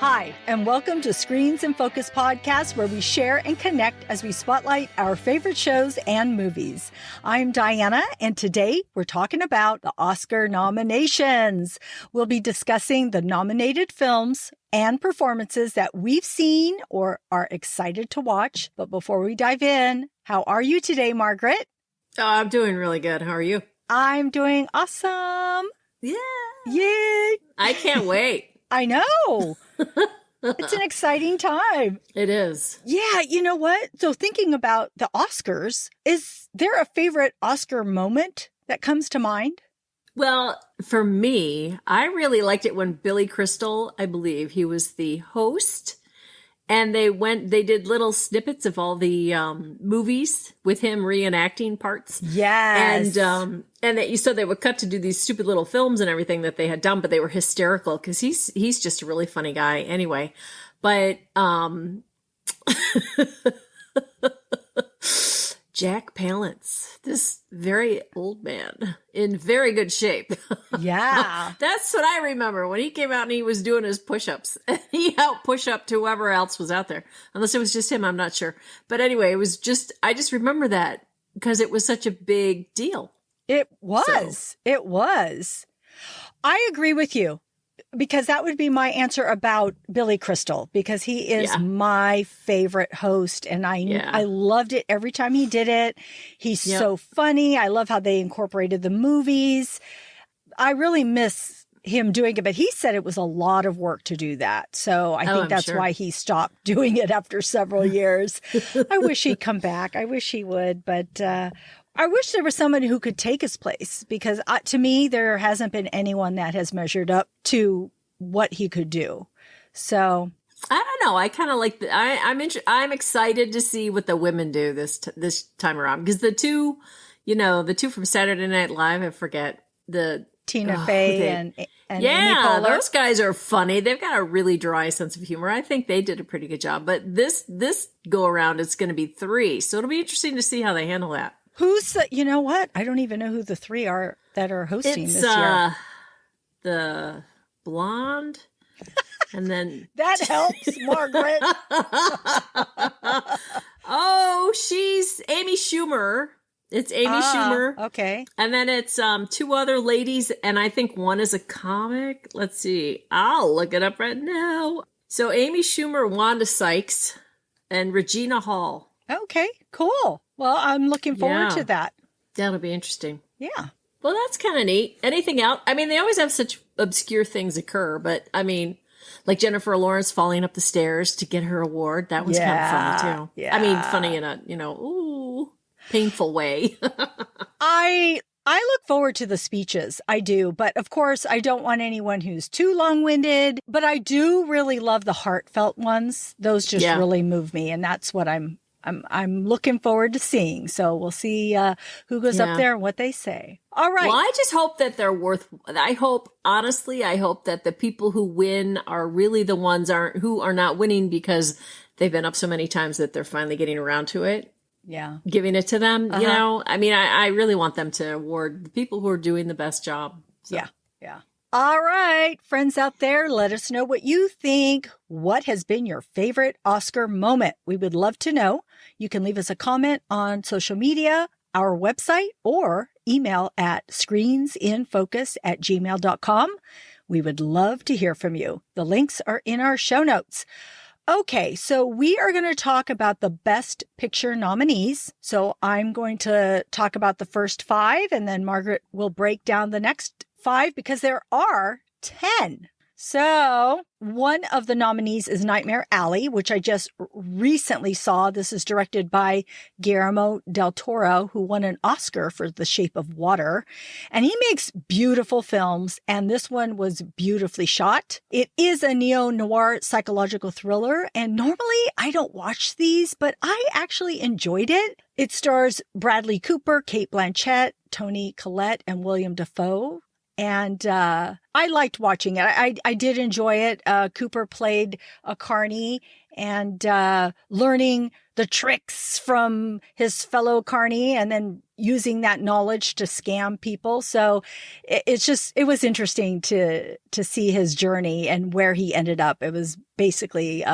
Hi, and welcome to Screens in Focus podcast, where we share and connect as we spotlight our favorite shows and movies. I'm Diana, and today we're talking about the Oscar nominations. We'll be discussing the nominated films and performances that we've seen or are excited to watch. But before we dive in, how are you today, Margaret? Oh, I'm doing really good. How are you? I'm doing awesome. Yeah. Yay. I can't wait. I know. It's an exciting time. It is. Yeah, you know what? So thinking about the Oscars, is there a favorite Oscar moment that comes to mind? Well, for me, I really liked it when Billy Crystal, I believe he was the host, and they did little snippets of all the movies with him reenacting parts. Yes. And that so they would cut to do these stupid little films and everything that they had done, but they were hysterical because he's just a really funny guy anyway. But Jack Palance, this very old man in very good shape. Yeah. That's what I remember when he came out and he was doing his push-ups. He out push-up to whoever else was out there. Unless it was just him, I'm not sure. But anyway, I just remember that because it was such a big deal. It was. It was. I agree with you, because that would be my answer about Billy Crystal, because he is my favorite host, and I loved it every time he did it. He's so funny. I love how they incorporated the movies. I really miss him doing it, but he said it was a lot of work to do that. So I think that's why he stopped doing it after several years. I wish he'd come back. I wish he would, but I wish there was somebody who could take his place, because to me, there hasn't been anyone that has measured up to what he could do. So I don't know. I kind of like I'm excited to see what the women do this time around, because the two from Saturday Night Live, I forget the Tina Fey and Nicole. Those guys are funny. They've got a really dry sense of humor. I think they did a pretty good job. But this go around, it's going to be 3, so it'll be interesting to see how they handle that. You know what? I don't even know who the 3 are that are hosting this year. The blonde, and then that helps, Margaret. Oh, she's Amy Schumer. It's Amy Schumer. Okay. And then it's 2 other ladies, and I think one is a comic. Let's see. I'll look it up right now. So Amy Schumer, Wanda Sykes, and Regina Hall. Okay, cool. Well, I'm looking forward to that. That'll be interesting. Yeah. Well, that's kind of neat. Anything else? I mean, they always have such obscure things occur, but I mean, like Jennifer Lawrence falling up the stairs to get her award. That was kind of funny too. Yeah. I mean, funny in a, painful way. I look forward to the speeches. I do. But of course, I don't want anyone who's too long-winded, but I do really love the heartfelt ones. Those just really move me. And that's what I'm looking forward to seeing. So we'll see who goes up there and what they say. All right. Well, I just hope that they're honestly, I hope that the people who win are really the ones who are not winning because they've been up so many times that they're finally getting around to it. Yeah. Giving it to them, I mean, I really want them to award the people who are doing the best job. So. Yeah. Yeah. All right, friends out there, let us know what you think. What has been your favorite Oscar moment? We would love to know. You can leave us a comment on social media, our website, or email at screensinfocus@gmail.com. We would love to hear from you. The links are in our show notes. Okay, so we are going to talk about the Best Picture nominees. So I'm going to talk about the first 5, and then Margaret will break down the next 5, because there are 10. So one of the nominees is Nightmare Alley, which I just recently saw. This is directed by Guillermo del Toro, who won an Oscar for The Shape of Water. And he makes beautiful films, and this one was beautifully shot. It is a neo-noir psychological thriller, and normally I don't watch these, but I actually enjoyed it. It stars Bradley Cooper, Cate Blanchett, Toni Collette, and William Dafoe. And I liked watching it. I did enjoy it. Cooper played a carny, and learning the tricks from his fellow carny and then using that knowledge to scam people. So it was interesting to see his journey and where he ended up. It was basically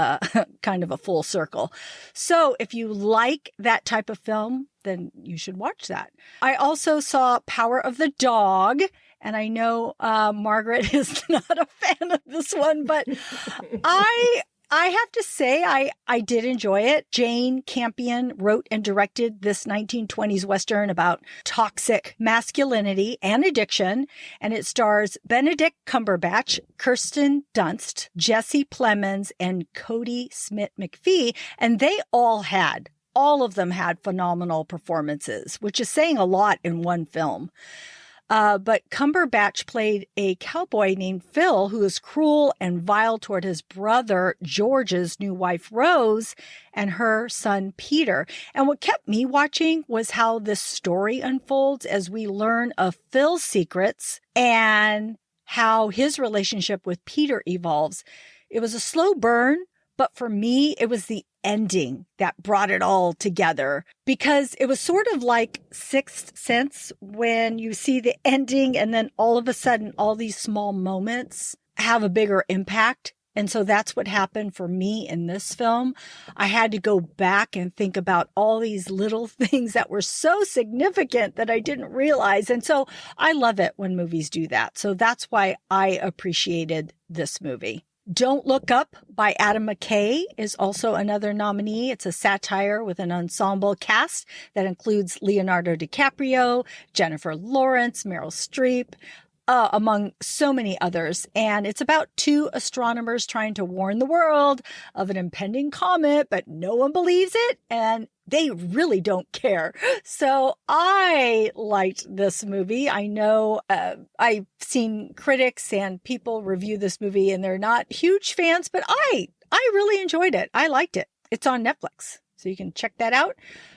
kind of a full circle. So if you like that type of film, then you should watch that. I also saw Power of the Dog. And I know Margaret is not a fan of this one, but I have to say I did enjoy it. Jane Campion wrote and directed this 1920s Western about toxic masculinity and addiction. And it stars Benedict Cumberbatch, Kirsten Dunst, Jesse Plemons, and Cody Smith-McPhee. And they all of them had phenomenal performances, which is saying a lot in one film. But Cumberbatch played a cowboy named Phil who is cruel and vile toward his brother George's new wife Rose and her son Peter. And what kept me watching was how this story unfolds as we learn of Phil's secrets and how his relationship with Peter evolves. It was a slow burn, but for me, it was the ending that brought it all together, because it was sort of like Sixth Sense when you see the ending and then all of a sudden all these small moments have a bigger impact. And so that's what happened for me in this film. I had to go back and think about all these little things that were so significant that I didn't realize. And so I love it when movies do that. So that's why I appreciated this movie. Don't Look Up by Adam McKay is also another nominee. It's a satire with an ensemble cast that includes Leonardo DiCaprio, Jennifer Lawrence, Meryl Streep, among so many others. And it's about two astronomers trying to warn the world of an impending comet, but no one believes it. And they really don't care. So I liked this movie. I know I've seen critics and people review this movie and they're not huge fans, but I really enjoyed it. I liked it. It's on Netflix, so you can check that out.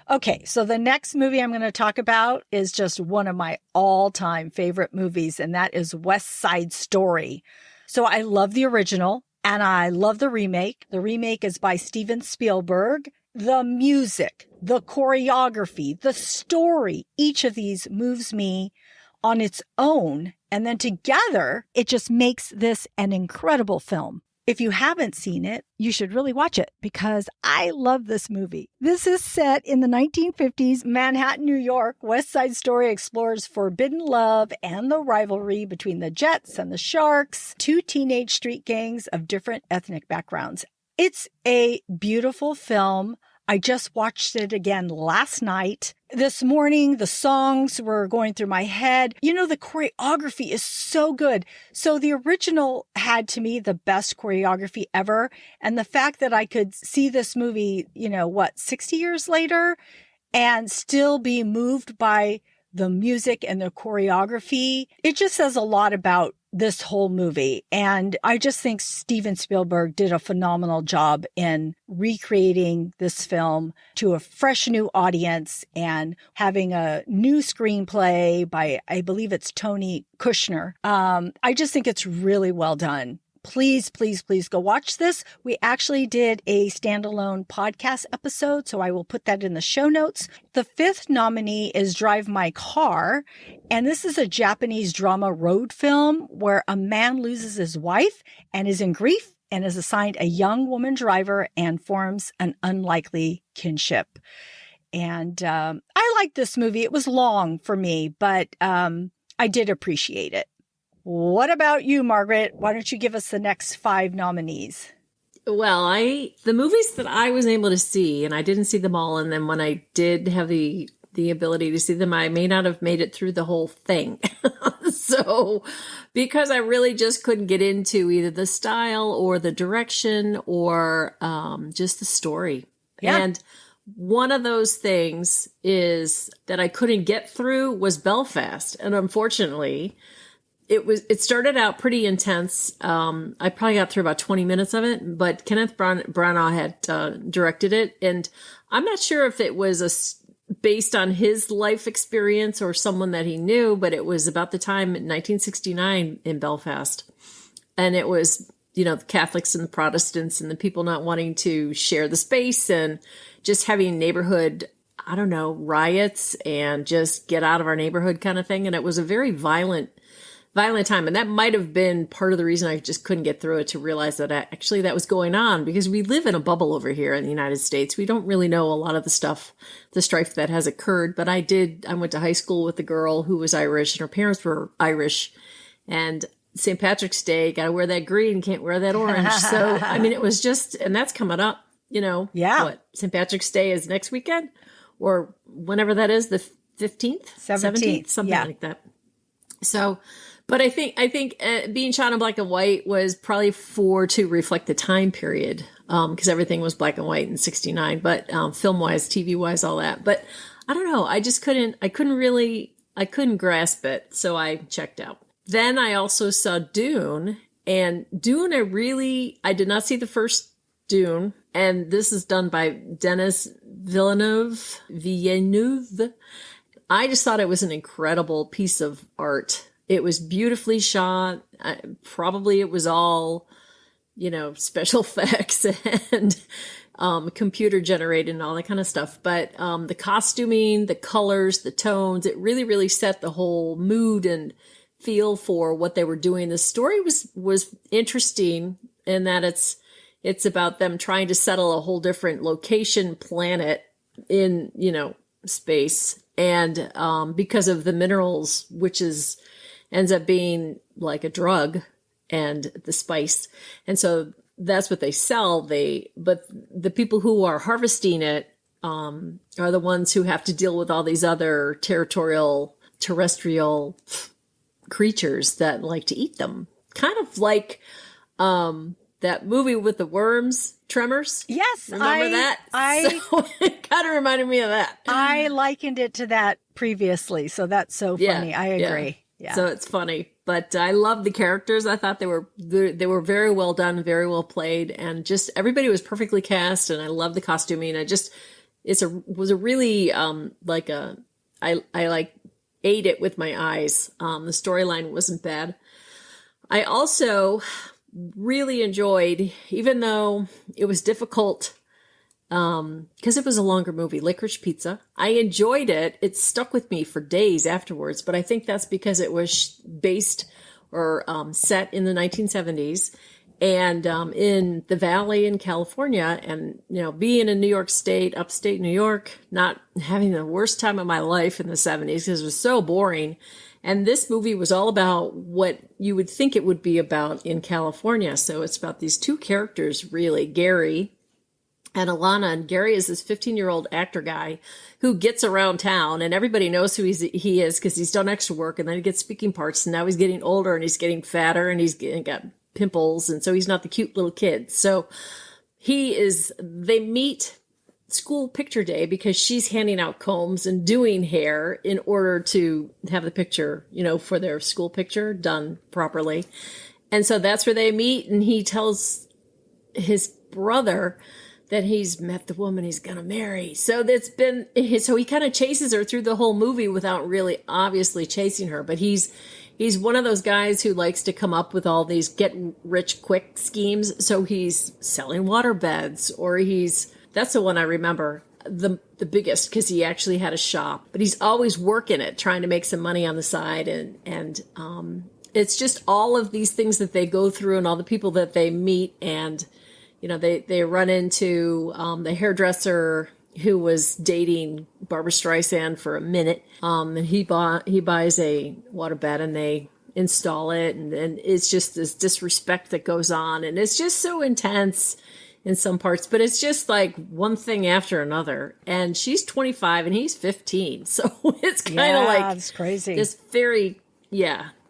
Okay, so the next movie I'm going to talk about is just one of my all-time favorite movies, and that is West Side Story. So I love the original and I love the remake. The remake is by Steven Spielberg. The music, the choreography, the story, each of these moves me on its own. And then together, it just makes this an incredible film. If you haven't seen it, you should really watch it because I love this movie. This is set in the 1950s, Manhattan, New York. West Side Story explores forbidden love and the rivalry between the Jets and the Sharks, two teenage street gangs of different ethnic backgrounds. It's a beautiful film. I just watched it again last night. This morning, the songs were going through my head. You know, the choreography is so good. So the original had, to me, the best choreography ever. And the fact that I could see this movie, 60 years later and still be moved by the music and the choreography, it just says a lot about this whole movie. And I just think Steven Spielberg did a phenomenal job in recreating this film to a fresh new audience and having a new screenplay by, I believe it's Tony Kushner. I just think it's really well done. Please, please, please go watch this. We actually did a standalone podcast episode, so I will put that in the show notes. The fifth nominee is Drive My Car, and this is a Japanese drama road film where a man loses his wife and is in grief and is assigned a young woman driver and forms an unlikely kinship. And I liked this movie. It was long for me, but I did appreciate it. What about you, Margaret? Why don't you give us the next 5 nominees? Well, the movies that I was able to see, and I didn't see them all, and then when I did have the ability to see them, I may not have made it through the whole thing. So, because I really just couldn't get into either the style or the direction or just the story. Yeah. And one of those things is that I couldn't get through was Belfast. And unfortunately, it started out pretty intense. I probably got through about 20 minutes of it, but Kenneth Branagh had directed it. And I'm not sure if it was based on his life experience or someone that he knew, but it was about the time in 1969 in Belfast. And it was, the Catholics and the Protestants and the people not wanting to share the space and just having neighborhood, I don't know, riots and just get out of our neighborhood kind of thing. And it was a very violent time. And that might have been part of the reason I just couldn't get through it, to realize that actually that was going on, because we live in a bubble over here in the United States. We don't really know a lot of the strife that has occurred. But I went to high school with a girl who was Irish and her parents were Irish, and St. Patrick's Day, got to wear that green, can't wear that orange. So, I mean, it was just, and that's coming up, Yeah. What, St. Patrick's Day is next weekend or whenever that is, the 15th, 17th, something like that. So, but I think being shot in black and white was probably to reflect the time period, because everything was black and white in 69, but film wise, TV wise, all that. But I don't know. I couldn't grasp it. So I checked out. Then I also saw Dune, and Dune, I did not see the first Dune. And this is done by Denis Villeneuve. I just thought it was an incredible piece of art. It was beautifully shot. Probably it was all, special effects and computer generated and all that kind of stuff. But the costuming, the colors, the tones, it really, really set the whole mood and feel for what they were doing. The story was interesting in that it's about them trying to settle a whole different location, planet in, space. And because of the minerals, which ends up being like a drug, and the spice. And so that's what they sell. But the people who are harvesting it are the ones who have to deal with all these other terrestrial creatures that like to eat them. Kind of like that movie with the worms, Tremors. Yes. Remember that? So, it kind of reminded me of that. I likened it to that previously. So that's so funny. I agree. Yeah. So it's funny, but I love the characters. I thought they were very well done, very well played, and just everybody was perfectly cast. And I love the costuming. Was a really I ate it with my eyes. The storyline wasn't bad. I also really enjoyed, even though it was difficult, because it was a longer movie, Licorice Pizza. I enjoyed it. It stuck with me for days afterwards, but I think that's because it was based or set in the 1970s and in the Valley in California. And, being in New York State, upstate New York, not having the worst time of my life in the 70s because it was so boring. And this movie was all about what you would think it would be about in California. So it's about these two characters, really, Gary and Alana. And Gary is this 15-year-old actor guy who gets around town, and everybody knows who he is because he's done extra work, and then he gets speaking parts, and now he's getting older, and he's getting fatter, and got pimples, and so he's not the cute little kid. So they meet school picture day because she's handing out combs and doing hair in order to have the picture, for their school picture done properly. And so that's where they meet, and he tells his brother that he's met the woman he's going to marry. So so he kind of chases her through the whole movie without really obviously chasing her. But he's one of those guys who likes to come up with all these get rich quick schemes. So he's selling water beds, or that's the one I remember the biggest, because he actually had a shop, but he's always working it, trying to make some money on the side. And it's just all of these things that they go through and all the people that they meet. And, they run into the hairdresser who was dating Barbra Streisand for a minute. And he buys a waterbed and they install it. And it's just this disrespect that goes on. And it's just so intense in some parts, but it's just like one thing after another. And she's 25 and he's 15. So it's kind of like it's crazy. This very,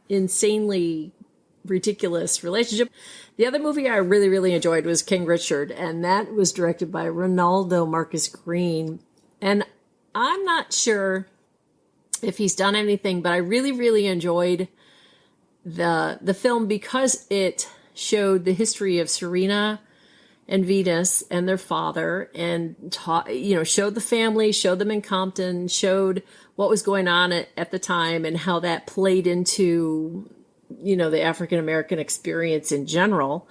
insanely ridiculous relationship. The other movie I really, really enjoyed was King Richard, and that was directed by Ronaldo Marcus Green. And I'm not sure if he's done anything, but I really, really enjoyed the film because it showed the history of Serena and Venus and their father, and showed the family, showed them in Compton, showed what was going on at the time and how that played into, the African American experience in general.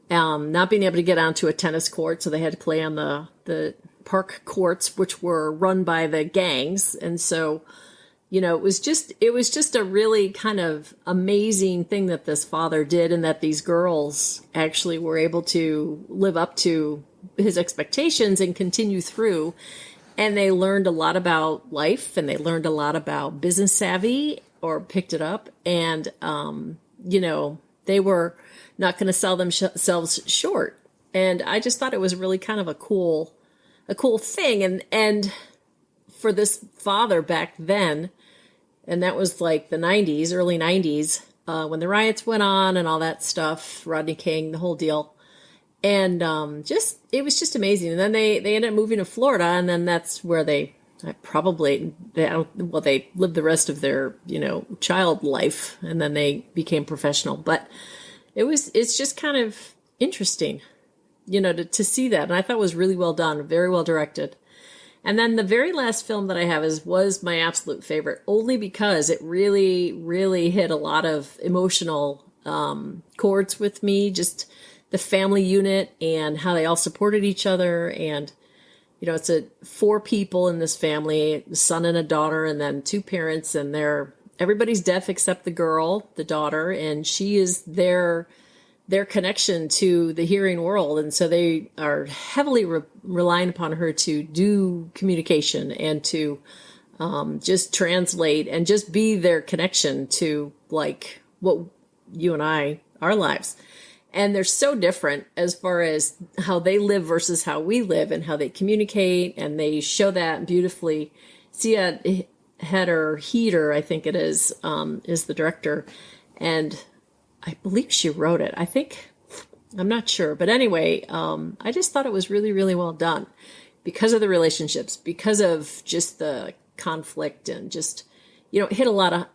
Not being able to get onto a tennis court, so they had to play on the park courts, which were run by the gangs. And so, it was just a really kind of amazing thing that this father did, and that these girls actually were able to live up to his expectations and continue through. And they learned a lot about life, and they learned a lot about business savvy, or picked it up. And, they were not going to sell themselves short. And I just thought it was really kind of a cool thing. And for this father back then, and that was like the 90s, early 90s, when the riots went on and all that stuff, Rodney King, the whole deal. And it was just amazing. And then they ended up moving to Florida, and then that's where they lived the rest of their, child life, and then they became professional. But it's just kind of interesting, to see that. And I thought it was really well done, very well directed. And then the very last film that I have was my absolute favorite, only because it really, really hit a lot of emotional chords with me. Just the family unit and how they all supported each other. And, it's 4 people in this family, a son and a daughter, and then 2 parents, and everybody's deaf except the girl, the daughter, and she is their connection to the hearing world. And so they are heavily relying upon her to do communication and to just translate and just be their connection to, like, what you and I, our lives. And they're so different as far as how they live versus how we live, and how they communicate. And they show that beautifully. Sia Heater, I think it is the director. And I believe she wrote it. I'm not sure. But anyway, I just thought it was really, really well done because of the relationships, because of just the conflict, and just, hit a lot of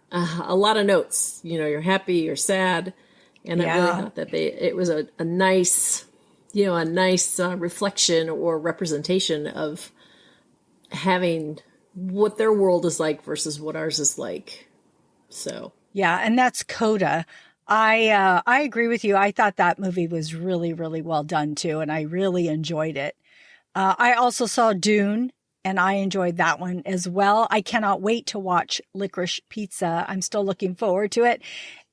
notes. You're happy, you're sad. And I really thought that it was a nice, reflection or representation of having what their world is like versus what ours is like. So. Yeah. And that's Coda. I agree with you. I thought that movie was really, really well done too. And I really enjoyed it. I also saw Dune, and I enjoyed that one as well. I cannot wait to watch Licorice Pizza. I'm still looking forward to it.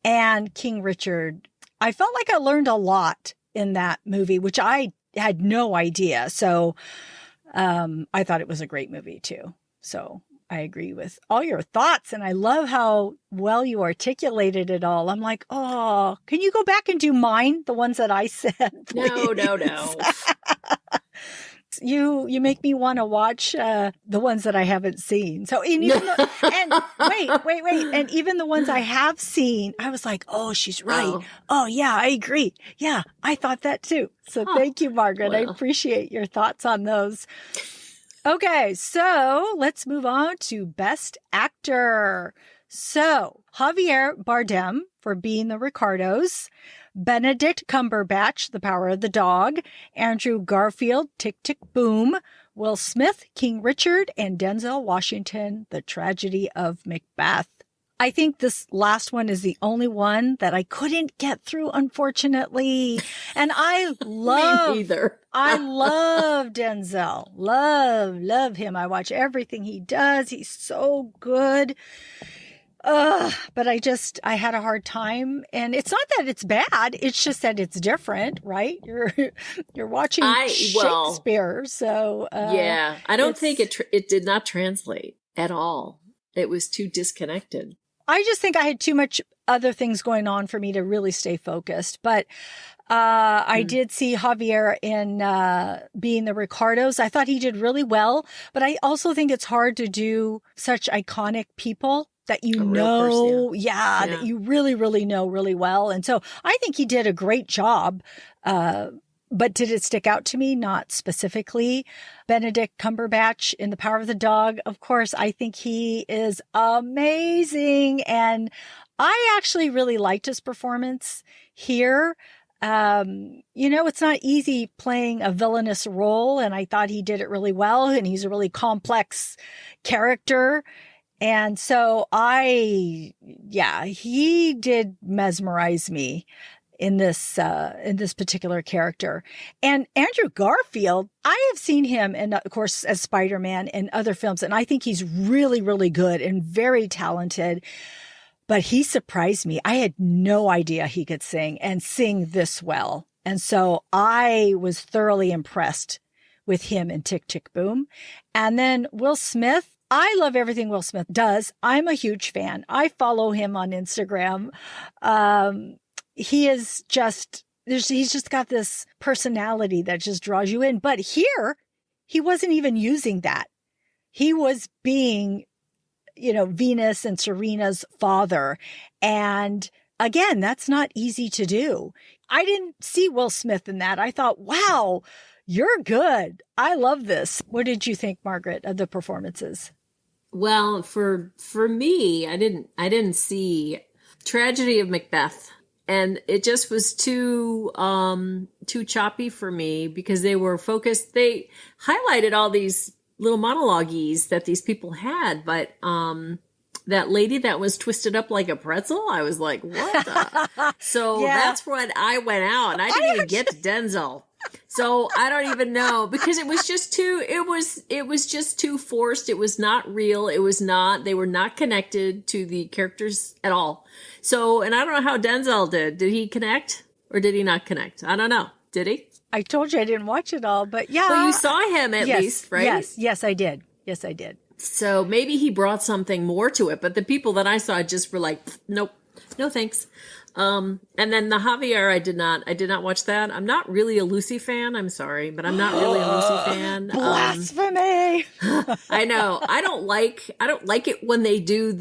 And King Richard. I felt like I learned a lot in that movie, which I had no idea. So I thought it was a great movie too. So I agree with all your thoughts, and I love how well you articulated it all. I'm like, oh, can you go back and do mine? The ones that I said, please? No. You make me want to watch the ones that I haven't seen. So, and wait. And even the ones I have seen, I was like, oh, she's right. Oh yeah, I agree. Yeah, I thought that too. So thank you, Margaret. I appreciate your thoughts on those. Okay, so let's move on to Best Actor. So Javier Bardem for Being the Ricardos, Benedict Cumberbatch, The Power of the Dog, Andrew Garfield, Tick, Tick, Boom, Will Smith, King Richard, and Denzel Washington, The Tragedy of Macbeth. I think this last one is the only one that I couldn't get through, unfortunately. And I love, Me neither. I love Denzel. Love him. I watch everything he does. He's so good. But I had a hard time, and it's not that it's bad. It's just that it's different, right? You're watching Shakespeare. So, I don't think it did not translate at all. It was too disconnected. I just think I had too much other things going on for me to really stay focused. But I did see Javier in Being the Ricardos. I thought he did really well. But I also think it's hard to do such iconic people that you know, that you really, really know really well. And so I think he did a great job. But did it stick out to me? Not specifically. Benedict Cumberbatch in The Power of the Dog. Of course, I think he is amazing. And I actually really liked his performance here. It's not easy playing a villainous role, and I thought he did it really well, and he's a really complex character. And so he did mesmerize me in this particular character. And Andrew Garfield, I have seen him, and of course, as Spider-Man in other films, and I think he's really, really good and very talented. But he surprised me. I had no idea he could sing and sing this well. And so I was thoroughly impressed with him in Tick, Tick, Boom. And then Will Smith, I love everything Will Smith does. I'm a huge fan. I follow him on Instagram. He's just got this personality that just draws you in. But here, he wasn't even using that. He was being Venus and Serena's father. And again, that's not easy to do. I didn't see Will Smith in that. I thought, wow, you're good. I love this. What did you think, Margaret, of the performances? Well, for me, I didn't see Tragedy of Macbeth. And it just was too choppy for me because they were focused. They highlighted all these little monologues that these people had, but that lady that was twisted up like a pretzel, I was like, what the? So that's when I went out, and I didn't even get to Denzel. So I don't even know, because it was just too forced. It was not real. They were not connected to the characters at all. So, and I don't know how Denzel did. Did he connect or did he not connect? I don't know. Did he? I told you I didn't watch it all, but yeah. Well, you saw him at least, right? Yes, I did. Yes, I did. So maybe he brought something more to it, but the people that I saw just were like, nope, no thanks. And then the Javier, I did not watch that. I'm not really a Lucy fan. I'm sorry, but I'm not really a Lucy fan. Blasphemy. I know. I don't like it when they do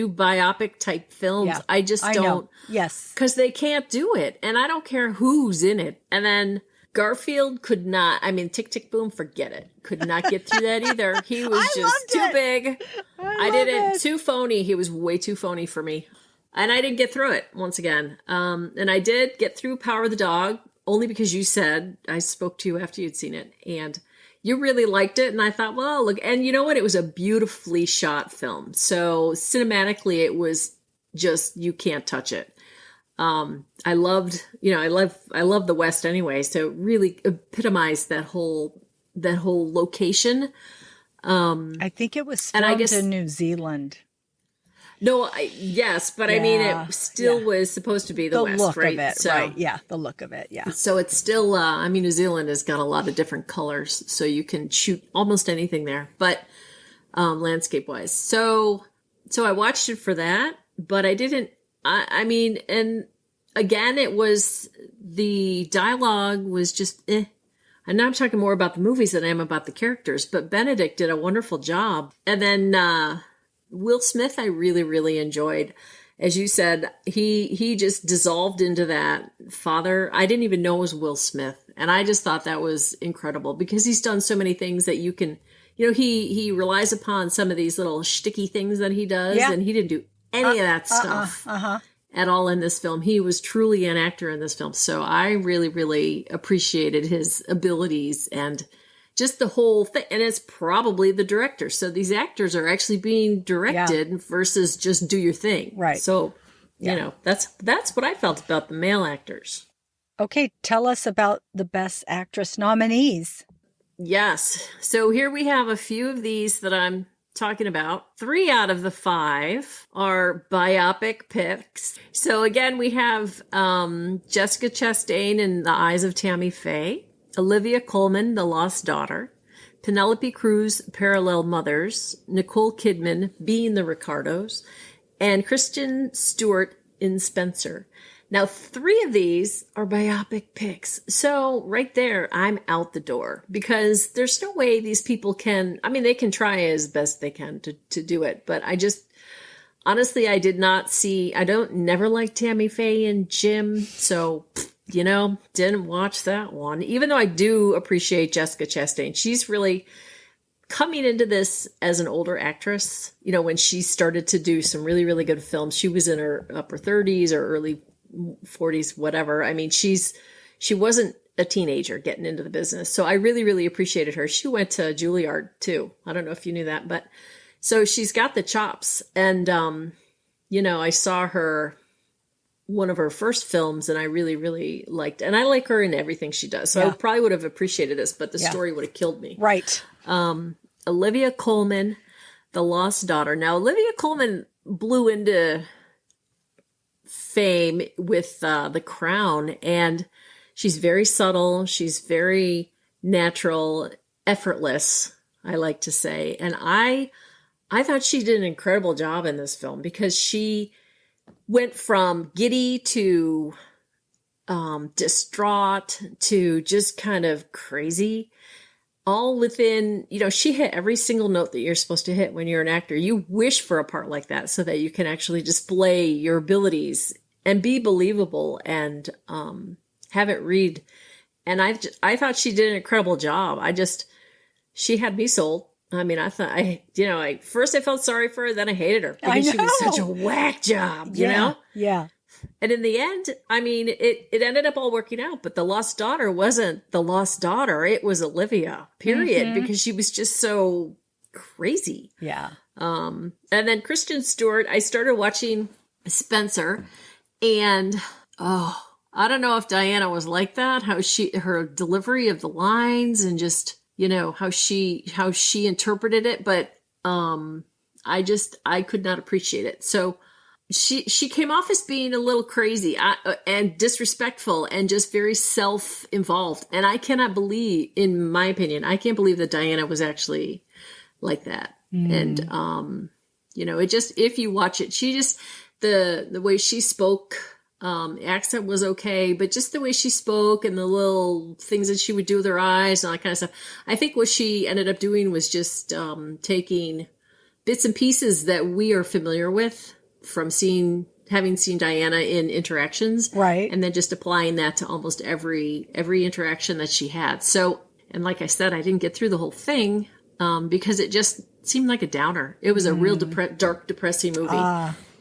biopic type films. Yeah, I just don't. Know. Yes. Cause they can't do it. And I don't care who's in it. And then Garfield could not, Tick, Tick, Boom, forget it. Could not get through that either. He was just too big. I didn't, too phony. He was way too phony for me. And I didn't get through it once again. And I did get through Power of the Dog only because you said, I spoke to you after you'd seen it and you really liked it. And I thought, well, look, and you know what? It was a beautifully shot film. So cinematically, it was just, you can't touch it. I love the West anyway. So it really epitomized that whole location. I think it was filmed in New Zealand. No, yes, but I mean, it still was supposed to be the West, look right? Of it, so, right? Yeah, the look of it, yeah. So it's still, New Zealand has got a lot of different colors, so you can shoot almost anything there, but landscape-wise. So I watched it for that, but I didn't, and again, it was, the dialogue was just, And now I'm talking more about the movies than I am about the characters, but Benedict did a wonderful job. And then, Will Smith, I really, really enjoyed. As you said, he just dissolved into that father. I didn't even know it was Will Smith. And I just thought that was incredible because he's done so many things that you can, he relies upon some of these little shticky things that he does. And he didn't do any of that stuff at all in this film. He was truly an actor in this film. So I really, really appreciated his abilities and just the whole thing. And it's probably the director. So these actors are actually being directed versus just do your thing. Right. So, that's what I felt about the male actors. Okay. Tell us about the Best Actress nominees. Yes. So here we have a few of these that I'm talking about. 3 out of the 5 are biopic picks. So again, we have Jessica Chastain in The Eyes of Tammy Faye, Olivia Coleman, The Lost Daughter, Penelope Cruz, Parallel Mothers, Nicole Kidman, Being the Ricardos, and Kristen Stewart in Spencer. Now, 3 of these are biopic picks. So right there, I'm out the door because there's no way these people can, they can try as best they can to do it. But honestly, I did not see, never liked Tammy Faye and Jim. So didn't watch that one, even though I do appreciate Jessica Chastain. She's really coming into this as an older actress. When she started to do some really, really good films, she was in her upper 30s or early 40s, whatever. I mean, she wasn't a teenager getting into the business. So I really, really appreciated her. She went to Juilliard too. I don't know if you knew that, but so she's got the chops. And, I saw one of her first films, and I really, really liked, and I like her in everything she does. So I probably would have appreciated this, but the story would have killed me. Right. Olivia Coleman, The Lost Daughter. Now, Olivia Coleman blew into fame with The Crown, and she's very subtle. She's very natural, effortless, I like to say. And I thought she did an incredible job in this film because she went from giddy to distraught to just kind of crazy, all within, she hit every single note that you're supposed to hit when you're an actor. You wish for a part like that so that you can actually display your abilities and be believable and have it read. And I thought she did an incredible job. She had me sold. I mean, I thought first I felt sorry for her, then I hated her because she was such a whack job, you know? Yeah. And in the end, I mean, it ended up all working out, but the lost daughter wasn't the lost daughter. It was Olivia, period, because she was just so crazy. Yeah. And then Kristen Stewart, I started watching Spencer, and I don't know if Diana was like that, her delivery of the lines and just, how she interpreted it, but I could not appreciate it. So she came off as being a little crazy and disrespectful and just very self-involved. And I cannot believe, in my opinion, I can't believe that Diana was actually like that. And it just, if you watch it, she just, the way she spoke, accent was okay, but just the way she spoke and the little things that she would do with her eyes and all that kind of stuff. I think what she ended up doing was just taking bits and pieces that we are familiar with from having seen Diana in interactions, right, and then just applying that to almost every interaction that she had. So, and like I said, I didn't get through the whole thing because it just seemed like a downer. It was a real dark, depressing movie,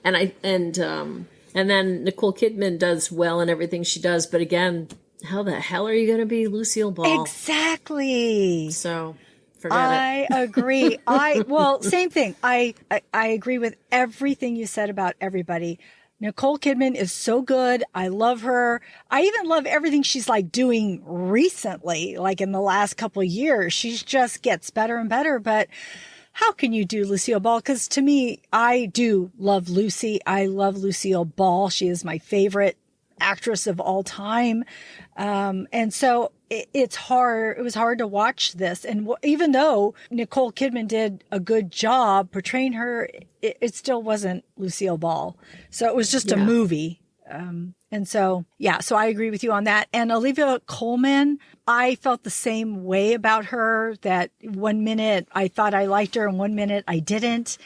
and then Nicole Kidman does well in everything she does. But again, how the hell are you going to be Lucille Ball? Exactly. So forget it. I agree. Same thing. I agree with everything you said about everybody. Nicole Kidman is so good. I love her. I even love everything she's doing recently, in the last couple of years. She just gets better and better. But how can you do Lucille Ball? Because to me, I do love Lucy. I love Lucille Ball. She is my favorite actress of all time. And so it's hard. It was hard to watch this. And even though Nicole Kidman did a good job portraying her, it still wasn't Lucille Ball. So it was just a movie. So I agree with you on that. And Olivia Coleman, I felt the same way about her, that one minute I thought I liked her and one minute I didn't.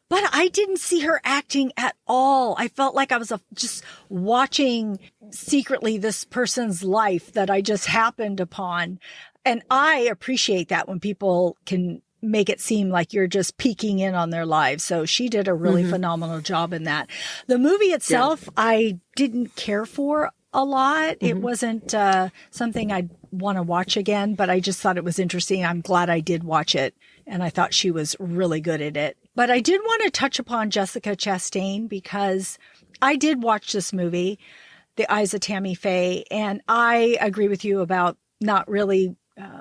But I didn't see her acting at all. I felt like I was just watching secretly this person's life that I just happened upon. And I appreciate that when people can make it seem like you're just peeking in on their lives. So she did a really phenomenal job in that. The movie itself, I didn't care for a lot. It wasn't something I'd want to watch again, but I just thought it was interesting. I'm glad I did watch it. And I thought she was really good at it. But I did want to touch upon Jessica Chastain because I did watch this movie, The Eyes of Tammy Faye, and I agree with you about not really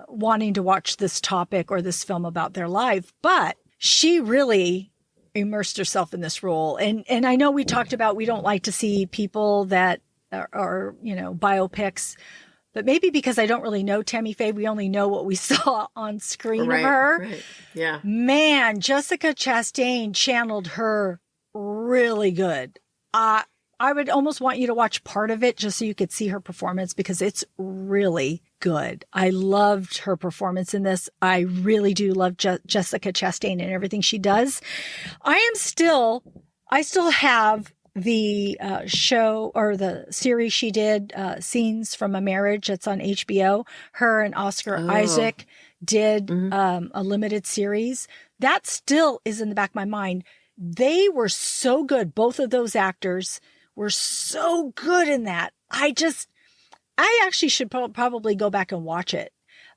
wanting to watch this topic or this film about their life, but she really immersed herself in this role. And I know we talked about we don't like to see people that are biopics, but maybe because I don't really know Tammy Faye, we only know what we saw on screen of her. Right. Yeah. Man, Jessica Chastain channeled her really good. I would almost want you to watch part of it just so you could see her performance because it's really good. I loved her performance in this. I really do love Jessica Chastain and everything she does. I still have the show or the series she did, Scenes from a Marriage, that's on HBO. Her and Oscar Isaac did a limited series. That still is in the back of my mind. They were so good. Both of those actors were so good in that. I actually should probably go back and watch it.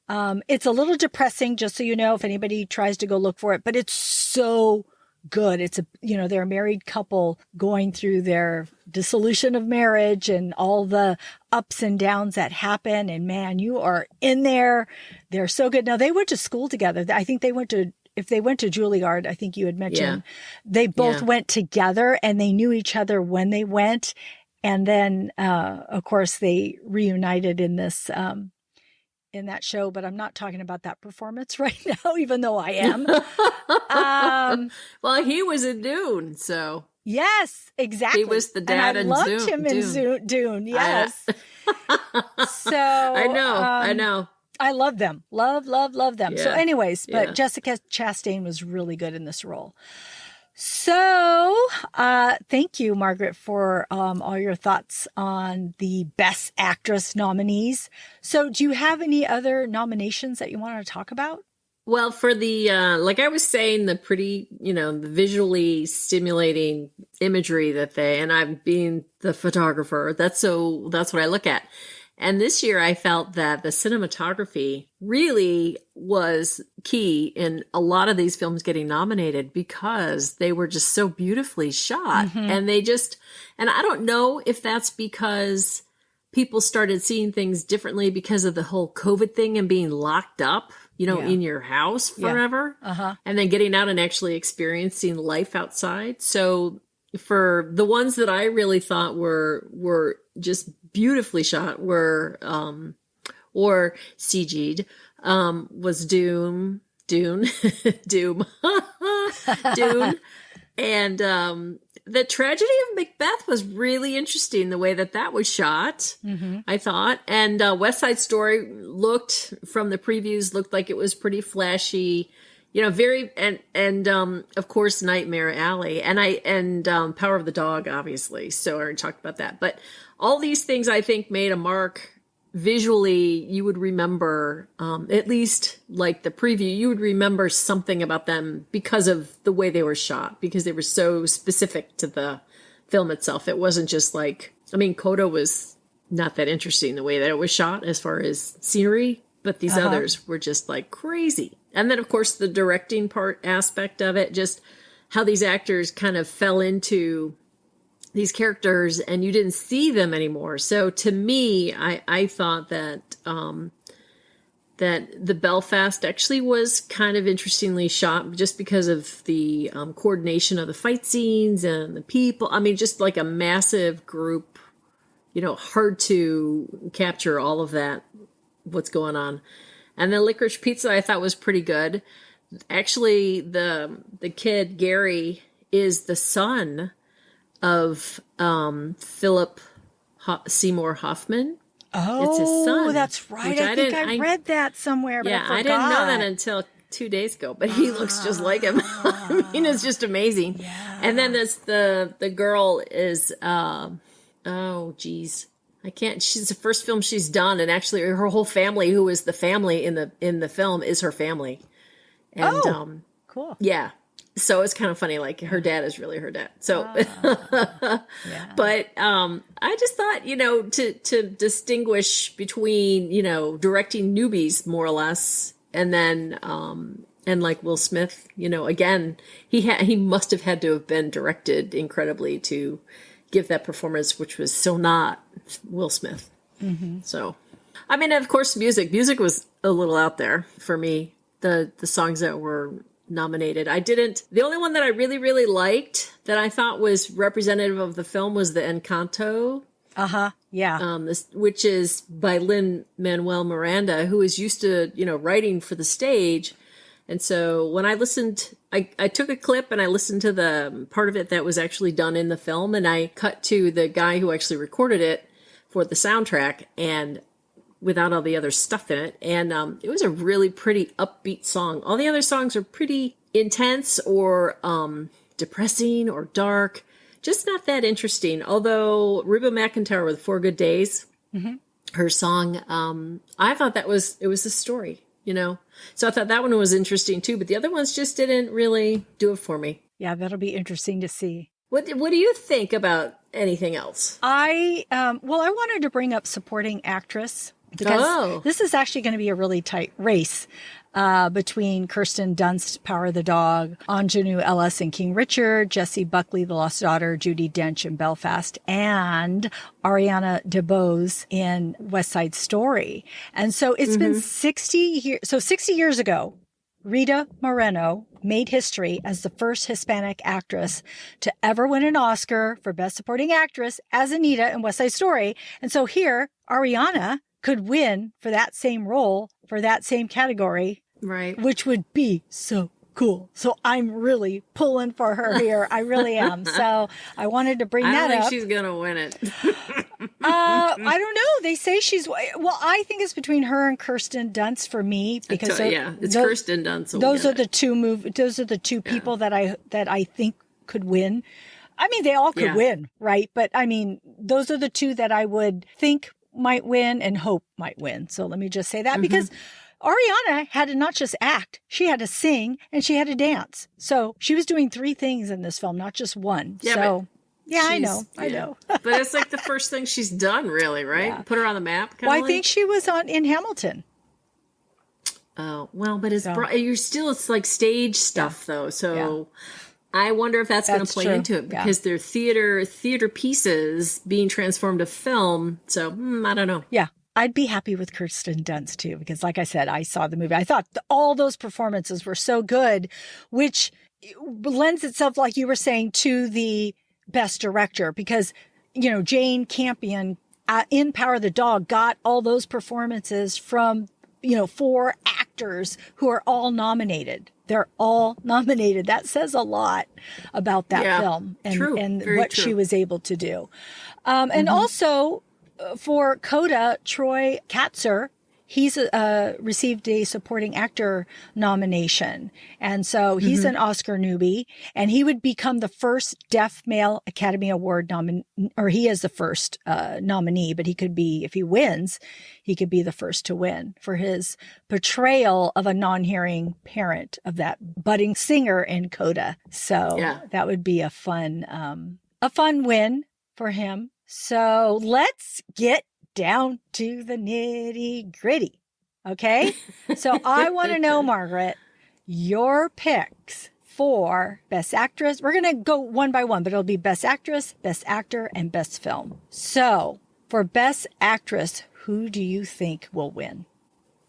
It's a little depressing, just so you know, if anybody tries to go look for it, but it's so good. They're a married couple going through their dissolution of marriage and all the ups and downs that happen. And man, you are in there. They're so good. Now, they went to school together. I think if they went to Juilliard, I think you had mentioned, they both went together and they knew each other when they went. And then, of course, they reunited in that show, but I'm not talking about that performance right now, even though I am. Well, he was in Dune, so. Yes, exactly. He was the dad in Dune. I loved him in Dune, yes. So. I know. I love them. Love them. Yeah. So anyways, but Jessica Chastain was really good in this role. So, thank you, Margaret, for all your thoughts on the Best Actress nominees. So, do you have any other nominations that you want to talk about? Well, for the, like I was saying, the pretty, the visually stimulating imagery and I'm being the photographer, that's what I look at. And this year I felt that the cinematography really was key in a lot of these films getting nominated because they were just so beautifully shot. Mm-hmm. And I don't know if that's because people started seeing things differently because of the whole COVID thing and being locked up, in your house forever. Yeah. Uh-huh. And then getting out and actually experiencing life outside. So for the ones that I really thought were just beautifully shot or CG'd, was Dune, Doom, Dune. And, the tragedy of Macbeth was really interesting, the way that was shot, I thought. And, West Side Story from the previews, looked like it was pretty flashy, very, and of course, Nightmare Alley and Power of the Dog, obviously. So I already talked about that, but all these things I think made a mark visually. You would remember, at least like the preview, you would remember something about them because of the way they were shot, because they were so specific to the film itself. It wasn't just Coda was not that interesting the way that it was shot as far as scenery, but these others were just like crazy. And then, of course, the directing part aspect of it, just how these actors kind of fell into these characters and you didn't see them anymore. So to me, I thought that that the Belfast actually was kind of interestingly shot just because of the coordination of the fight scenes and the people. I mean, just like a massive group, hard to capture all of that, what's going on. And then Licorice Pizza I thought was pretty good. Actually, the kid, Gary, is the son of Philip Seymour Hoffman. Oh, it's his son, that's right. I think I read that somewhere, but I didn't know that until 2 days ago, but he looks just like him. I mean, it's just amazing. Yeah. And then there's the girl is, she's the first film she's done. And actually her whole family, who is the family in the film, is her family. And, cool. Yeah. So it's kind of funny, like her dad is really her dad. So, yeah. But I just thought, to distinguish between, directing newbies more or less, and then and like Will Smith, again, he must have had to have been directed incredibly to give that performance, which was so not Will Smith. Mm-hmm. So, I mean, of course, music was a little out there for me. The songs that were nominated. The only one that I really, really liked that I thought was representative of the film was the Encanto. Yeah. Which is by Lin-Manuel Miranda, who is used to, writing for the stage. And so when I listened, I took a clip and I listened to the part of it that was actually done in the film. And I cut to the guy who actually recorded it for the soundtrack and without all the other stuff in it. And it was a really pretty upbeat song. All the other songs are pretty intense or depressing or dark. Just not that interesting. Although Reba McEntire with 4 Good Days, her song, I thought it was a story, So I thought that one was interesting too. But the other ones just didn't really do it for me. Yeah, that'll be interesting to see. What do you think about anything else. I wanted to bring up supporting actress because this is actually going to be a really tight race between Kirsten Dunst, Power of the Dog, Anjanou Ellis in King Richard, Jessie Buckley, The Lost Daughter, Judi Dench in Belfast, and Ariana DeBose in West Side Story. And so it's been 60 years. So 60 years ago, Rita Moreno made history as the first Hispanic actress to ever win an Oscar for Best Supporting Actress as Anita in West Side Story. And so here, Ariana could win for that same role, for that same category, right? Which would be so cool. So I'm really pulling for her here. I really am. So I wanted to bring that up. I don't think she's going to win it. I don't know. They say I think it's between her and Kirsten Dunst for me because it's Kirsten Dunst. Those are the two people that I think could win. I mean, they all could win, right? But I mean, those are the two that I would think might win and hope might win. So let me just say that because Ariana had to not just act, she had to sing and she had to dance. So she was doing 3 things in this film, not just one. Yeah, so I know. But it's like the first thing she's done, really, right? Yeah. Put her on the map. I think she was in Hamilton. Oh, well, but it's like stage stuff though. So I wonder if that's going to play into it because they're theater pieces being transformed to film. So I don't know. Yeah. I'd be happy with Kirsten Dunst too, because like I said, I saw the movie. I thought all those performances were so good, which lends itself, like you were saying, to the best director because, Jane Campion in Power of the Dog got all those performances from, 4 actors who are all nominated. They're all nominated. That says a lot about that film and what she was able to do. And also for Coda, Troy Katzer, he's received a supporting actor nomination. And so he's an Oscar newbie and he would become the first deaf male Academy Award he is the first nominee, but he could be, if he wins, he could be the first to win for his portrayal of a non-hearing parent of that budding singer in Coda. So that would be a fun win for him. So let's get down to the nitty gritty. Okay. So I want to know, Margaret, your picks for Best Actress. We're going to go one by one, but it'll be Best Actress, Best Actor, and Best Film. So for Best Actress, who do you think will win?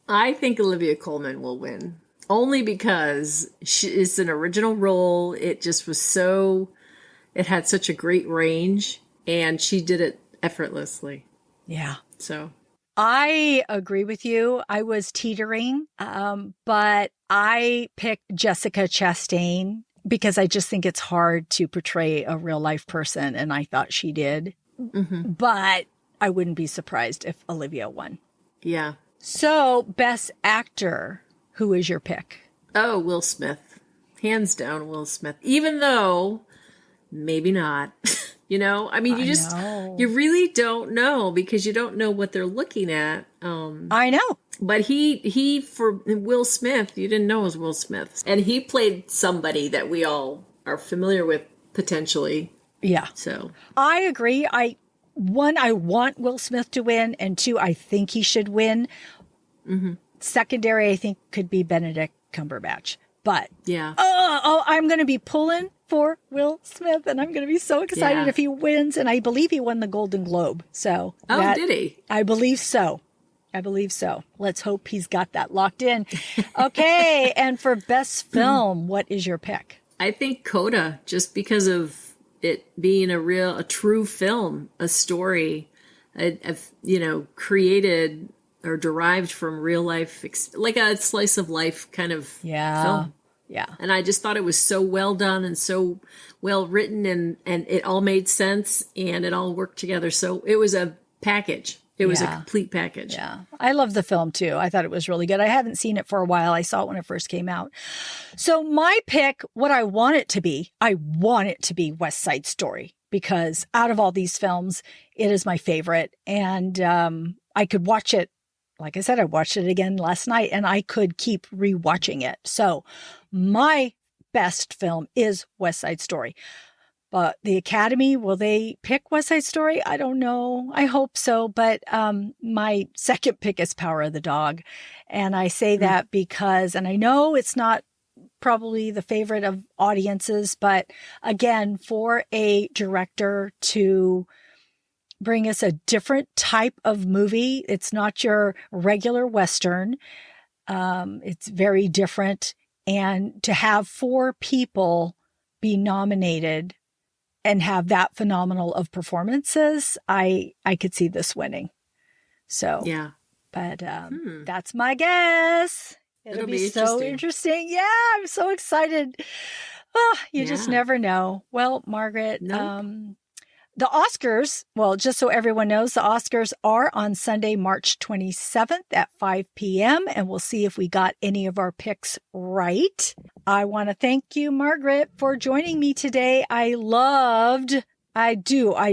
I think Olivia Coleman will win. Only because it's an original role. It just was it had such a great range. And she did it effortlessly. Yeah. So I agree with you. I was teetering, but I picked Jessica Chastain because I just think it's hard to portray a real life person. And I thought she did. But I wouldn't be surprised if Olivia won. Yeah. So Best Actor, who is your pick? Oh, Will Smith. Hands down, Will Smith. Even though maybe not. I mean, you really don't know because you don't know what they're looking at. I know. But he for Will Smith, you didn't know it was Will Smith. And he played somebody that we all are familiar with potentially. Yeah. So I agree. I want Will Smith to win. And 2, I think he should win. Secondary, I think could be Benedict Cumberbatch. But I'm going to be pulling for Will Smith, and I'm going to be so excited if he wins. And I believe he won the Golden Globe. So did he? I believe so. Let's hope he's got that locked in. Okay, and for Best Film, what is your pick? I think Coda, just because of it being a true film, a story, created or derived from real life, like a slice of life kind of film. Yeah. And I just thought it was so well done and so well written and it all made sense and it all worked together. So it was a package. It was a complete package. Yeah. I love the film too. I thought it was really good. I haven't seen it for a while. I saw it when it first came out. So my pick, what I want it to be West Side Story because out of all these films, it is my favorite. And I could watch it. Like I said, I watched it again last night and I could keep rewatching it. So my best film is West Side Story. But the Academy, will they pick West Side Story? I don't know. I hope so. But my second pick is Power of the Dog. And I say that because, and I know it's not probably the favorite of audiences, but again, for a director to bring us a different type of movie, it's not your regular Western. It's very different. And to have 4 people be nominated and have that phenomenal of performances, I could see this winning. So, yeah. But that's my guess. It'll be so interesting. Yeah, I'm so excited. Oh, you just never know. Well, Margaret, the Oscars, well, just so everyone knows, the Oscars are on Sunday, March 27th at 5 p.m. And we'll see if we got any of our picks right. I want to thank you, Margaret, for joining me today. I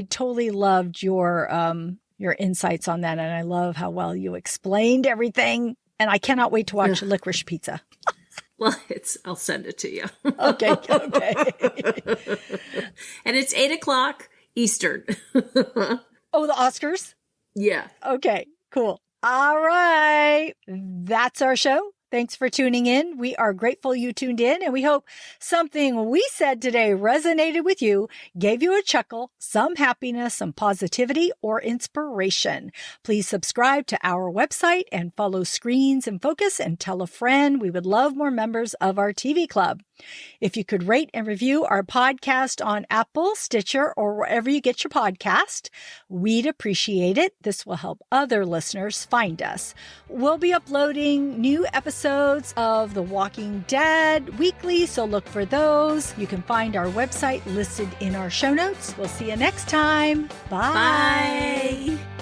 totally loved your insights on that. And I love how well you explained everything. And I cannot wait to watch Licorice Pizza. Well, I'll send it to you. Okay. And it's 8:00 Eastern. Oh, the Oscars? Yeah. Okay, cool. All right. That's our show. Thanks for tuning in. We are grateful you tuned in, and we hope something we said today resonated with you, gave you a chuckle, some happiness, some positivity, or inspiration. Please subscribe to our website and follow Screens in Focus and tell a friend. We would love more members of our TV club. If you could rate and review our podcast on Apple, Stitcher, or wherever you get your podcast, we'd appreciate it. This will help other listeners find us. We'll be uploading new episodes of The Walking Dead weekly, so look for those. You can find our website listed in our show notes. We'll see you next time. Bye. Bye.